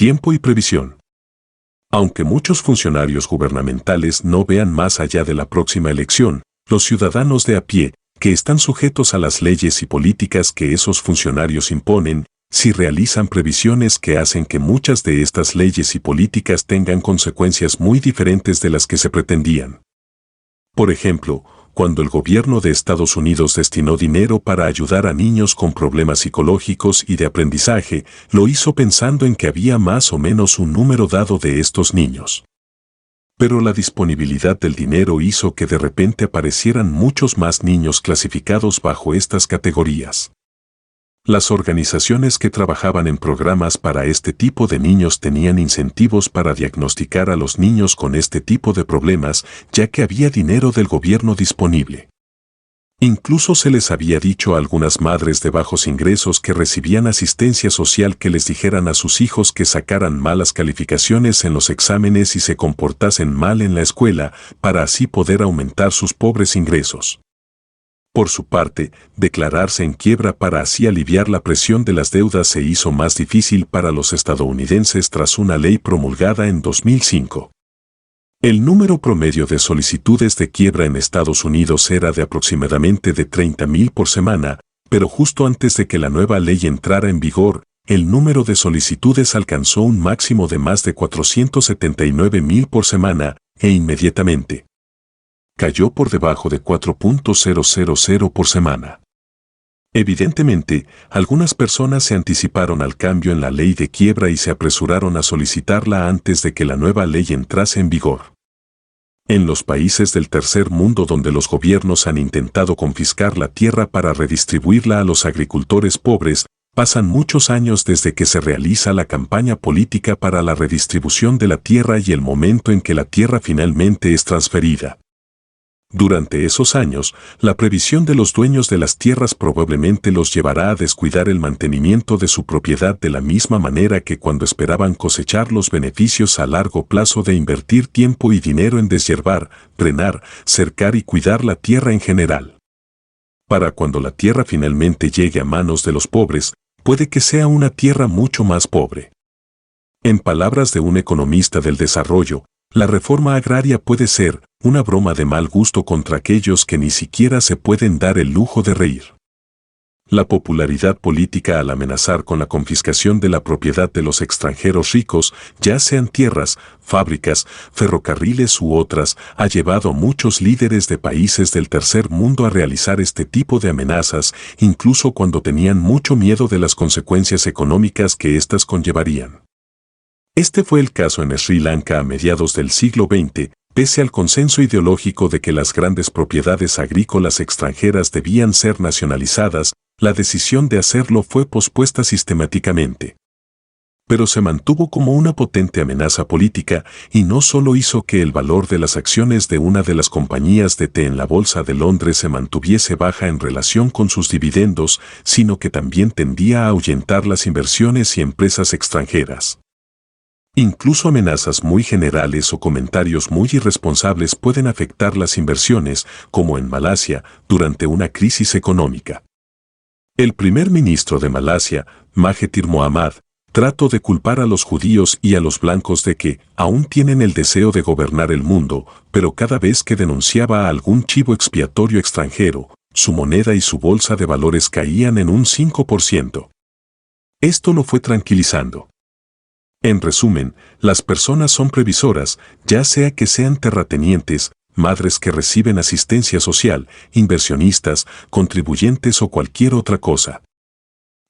Tiempo y previsión. Aunque muchos funcionarios gubernamentales no vean más allá de la próxima elección, los ciudadanos de a pie, que están sujetos a las leyes y políticas que esos funcionarios imponen, sí realizan previsiones que hacen que muchas de estas leyes y políticas tengan consecuencias muy diferentes de las que se pretendían. Por ejemplo, cuando el gobierno de Estados Unidos destinó dinero para ayudar a niños con problemas psicológicos y de aprendizaje, lo hizo pensando en que había más o menos un número dado de estos niños. Pero la disponibilidad del dinero hizo que de repente aparecieran muchos más niños clasificados bajo estas categorías. Las organizaciones que trabajaban en programas para este tipo de niños tenían incentivos para diagnosticar a los niños con este tipo de problemas, ya que había dinero del gobierno disponible. Incluso se les había dicho a algunas madres de bajos ingresos que recibían asistencia social que les dijeran a sus hijos que sacaran malas calificaciones en los exámenes y se comportasen mal en la escuela, para así poder aumentar sus pobres ingresos. Por su parte, declararse en quiebra para así aliviar la presión de las deudas se hizo más difícil para los estadounidenses tras una ley promulgada en 2005. El número promedio de solicitudes de quiebra en Estados Unidos era de aproximadamente de 30,000 por semana, pero justo antes de que la nueva ley entrara en vigor, el número de solicitudes alcanzó un máximo de más de 479,000 por semana, e inmediatamente cayó por debajo de 4,000 por semana. Evidentemente, algunas personas se anticiparon al cambio en la ley de quiebra y se apresuraron a solicitarla antes de que la nueva ley entrase en vigor. En los países del tercer mundo donde los gobiernos han intentado confiscar la tierra para redistribuirla a los agricultores pobres, pasan muchos años desde que se realiza la campaña política para la redistribución de la tierra y el momento en que la tierra finalmente es transferida. Durante esos años, la previsión de los dueños de las tierras probablemente los llevará a descuidar el mantenimiento de su propiedad de la misma manera que cuando esperaban cosechar los beneficios a largo plazo de invertir tiempo y dinero en deshiervar, drenar, cercar y cuidar la tierra en general. Para cuando la tierra finalmente llegue a manos de los pobres, puede que sea una tierra mucho más pobre. En palabras de un economista del desarrollo, la reforma agraria puede ser una broma de mal gusto contra aquellos que ni siquiera se pueden dar el lujo de reír. La popularidad política al amenazar con la confiscación de la propiedad de los extranjeros ricos, ya sean tierras, fábricas, ferrocarriles u otras, ha llevado a muchos líderes de países del tercer mundo a realizar este tipo de amenazas, incluso cuando tenían mucho miedo de las consecuencias económicas que éstas conllevarían. Este fue el caso en Sri Lanka a mediados del siglo XX, pese al consenso ideológico de que las grandes propiedades agrícolas extranjeras debían ser nacionalizadas, la decisión de hacerlo fue pospuesta sistemáticamente. Pero se mantuvo como una potente amenaza política y no solo hizo que el valor de las acciones de una de las compañías de té en la Bolsa de Londres se mantuviese baja en relación con sus dividendos, sino que también tendía a ahuyentar las inversiones y empresas extranjeras. Incluso amenazas muy generales o comentarios muy irresponsables pueden afectar las inversiones, como en Malasia, durante una crisis económica. El primer ministro de Malasia, Mahathir Mohamad, trató de culpar a los judíos y a los blancos de que aún tienen el deseo de gobernar el mundo, pero cada vez que denunciaba a algún chivo expiatorio extranjero, su moneda y su bolsa de valores caían en un 5%. Esto lo fue tranquilizando. En resumen, las personas son previsoras, ya sea que sean terratenientes, madres que reciben asistencia social, inversionistas, contribuyentes o cualquier otra cosa.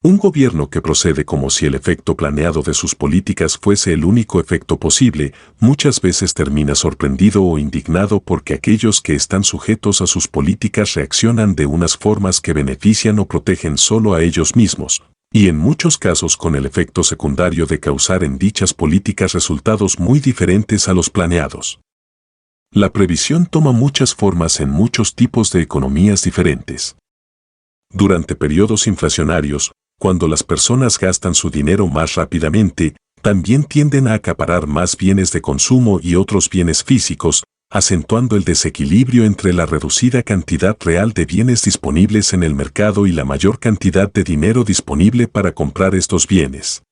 Un gobierno que procede como si el efecto planeado de sus políticas fuese el único efecto posible, muchas veces termina sorprendido o indignado porque aquellos que están sujetos a sus políticas reaccionan de unas formas que benefician o protegen solo a ellos mismos, y en muchos casos con el efecto secundario de causar en dichas políticas resultados muy diferentes a los planeados. La previsión toma muchas formas en muchos tipos de economías diferentes. Durante periodos inflacionarios, cuando las personas gastan su dinero más rápidamente, también tienden a acaparar más bienes de consumo y otros bienes físicos, acentuando el desequilibrio entre la reducida cantidad real de bienes disponibles en el mercado y la mayor cantidad de dinero disponible para comprar estos bienes.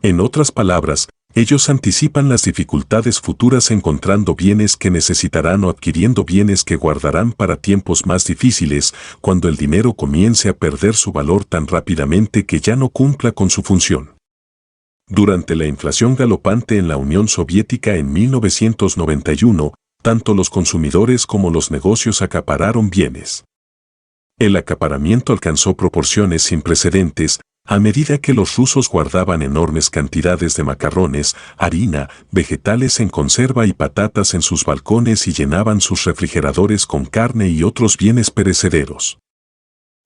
En otras palabras, ellos anticipan las dificultades futuras encontrando bienes que necesitarán o adquiriendo bienes que guardarán para tiempos más difíciles, cuando el dinero comience a perder su valor tan rápidamente que ya no cumpla con su función. Durante la inflación galopante en la Unión Soviética en 1991, tanto los consumidores como los negocios acapararon bienes. El acaparamiento alcanzó proporciones sin precedentes, a medida que los rusos guardaban enormes cantidades de macarrones, harina, vegetales en conserva y patatas en sus balcones y llenaban sus refrigeradores con carne y otros bienes perecederos.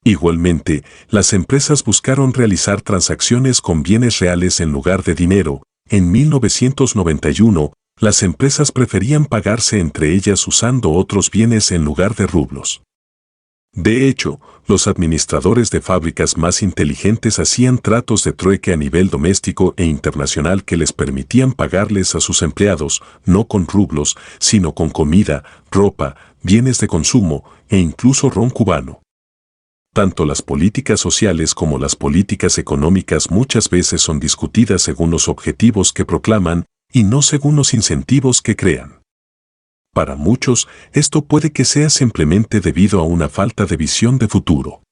Igualmente, las empresas buscaron realizar transacciones con bienes reales en lugar de dinero. En 1991, las empresas preferían pagarse entre ellas usando otros bienes en lugar de rublos. De hecho, los administradores de fábricas más inteligentes hacían tratos de trueque a nivel doméstico e internacional que les permitían pagarles a sus empleados, no con rublos, sino con comida, ropa, bienes de consumo e incluso ron cubano. Tanto las políticas sociales como las políticas económicas muchas veces son discutidas según los objetivos que proclaman y no según los incentivos que crean. Para muchos, esto puede que sea simplemente debido a una falta de visión de futuro.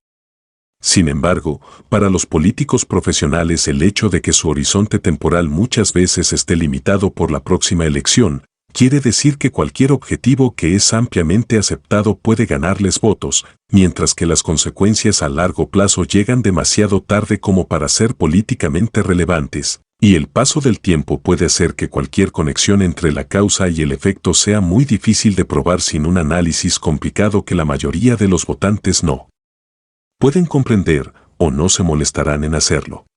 Sin embargo, para los políticos profesionales el hecho de que su horizonte temporal muchas veces esté limitado por la próxima elección, quiere decir que cualquier objetivo que es ampliamente aceptado puede ganarles votos, mientras que las consecuencias a largo plazo llegan demasiado tarde como para ser políticamente relevantes. Y el paso del tiempo puede hacer que cualquier conexión entre la causa y el efecto sea muy difícil de probar sin un análisis complicado que la mayoría de los votantes no pueden comprender o no se molestarán en hacerlo.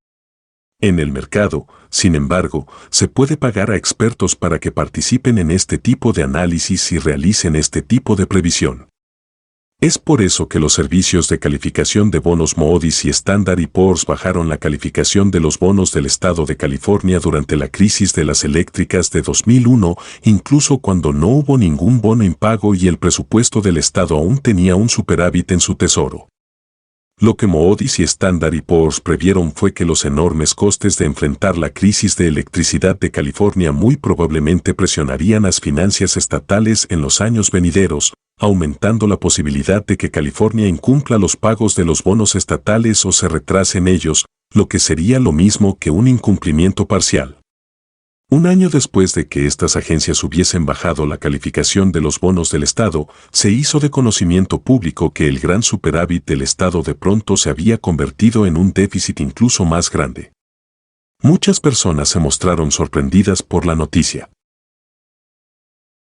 En el mercado, sin embargo, se puede pagar a expertos para que participen en este tipo de análisis y realicen este tipo de previsión. Es por eso que los servicios de calificación de bonos Moody's y Standard & Poor's bajaron la calificación de los bonos del estado de California durante la crisis de las eléctricas de 2001, incluso cuando no hubo ningún bono impago y el presupuesto del estado aún tenía un superávit en su tesoro. Lo que Moody's y Standard & Poor's previeron fue que los enormes costes de enfrentar la crisis de electricidad de California muy probablemente presionarían las finanzas estatales en los años venideros, aumentando la posibilidad de que California incumpla los pagos de los bonos estatales o se retrasen ellos, lo que sería lo mismo que un incumplimiento parcial. Un año después de que estas agencias hubiesen bajado la calificación de los bonos del Estado, se hizo de conocimiento público que el gran superávit del Estado de pronto se había convertido en un déficit incluso más grande. Muchas personas se mostraron sorprendidas por la noticia.